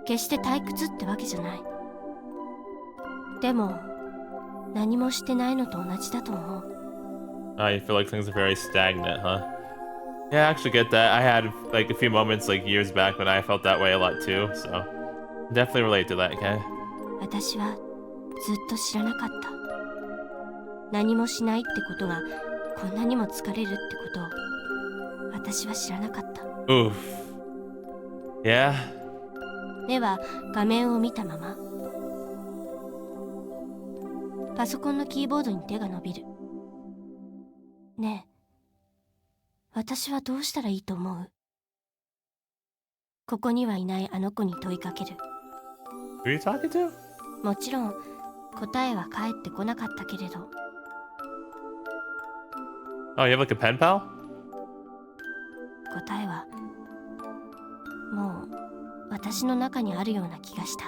決して退屈ってわけじゃない。でも何もしてないのと同じだと思う。Oh, you feel like things are very stagnant, huh? Yeah, I actually get that. I had like a few moments like years back when I felt that way a lot too, so definitely relate to that, okay? 私はずっと知らなかった。何もしないってことがこんなにも疲れるってことを私は知らなかった。 Oof. Yeah? 目は画面を見たまま。パソコンのキーボードに手が伸びる。ねえ、私はどうしたらいいと思う？ここにはいないあの子に問いかける。 Who are you talking to? もちろん答えは返ってこなかったけれど。 Oh, you have like a pen pal? 答えはもう私の中にあるような気がした。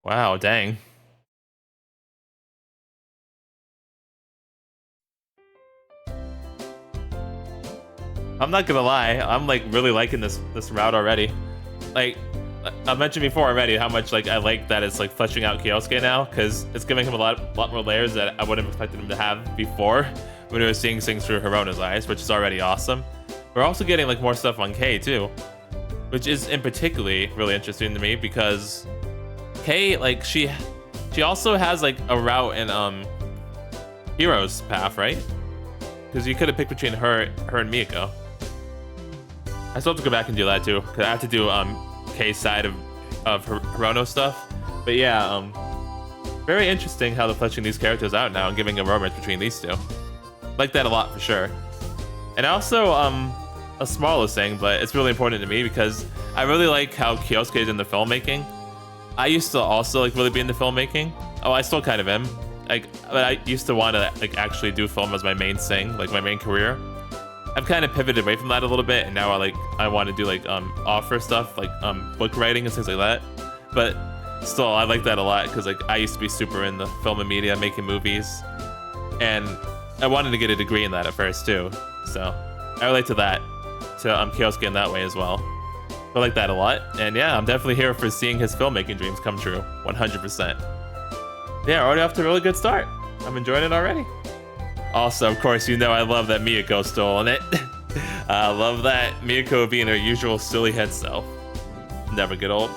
Wow, dang. I'm not gonna lie, I'm like really liking this route already. Like I mentioned before already how much like I like that it's like fleshing out Kyosuke now, because it's giving him a lot more layers that I wouldn't have expected him to have before when we were seeing things through Hirona's eyes, which is already awesome. We're also getting like more stuff on Kei too, which is in particularly really interesting to me because Kei, like she also has like a route in Hero's path, right? Because you could have picked between her and Miyako. I still have to go back and do that too, because I have to do Kei's side of Hirono stuff. But yeah, very interesting how they're fleshing these characters out now and giving a romance between these two. Like that a lot for sure. And also, a smallest thing, but it's really important to me because I really like how Kyosuke is in the filmmaking. I used to also like really be into filmmaking. Oh, I still kind of am. Like, but I used to want to like actually do film as my main thing, like my main career. I've kind of pivoted away from that a little bit, and now I want to do like offer stuff, like book writing and things like that. But still, I like that a lot because like I used to be super in the film and media, making movies, and I wanted to get a degree in that at first too. So I relate to that, to Kyosuke in that way as well. I like that a lot, and yeah, I'm definitely here for seeing his filmmaking dreams come true, 100%. Yeah, already off to a really good start. I'm enjoying it already. Also, of course, you know I love that Miyako stole in it. I love that Miyako being her usual silly head self. Never get old.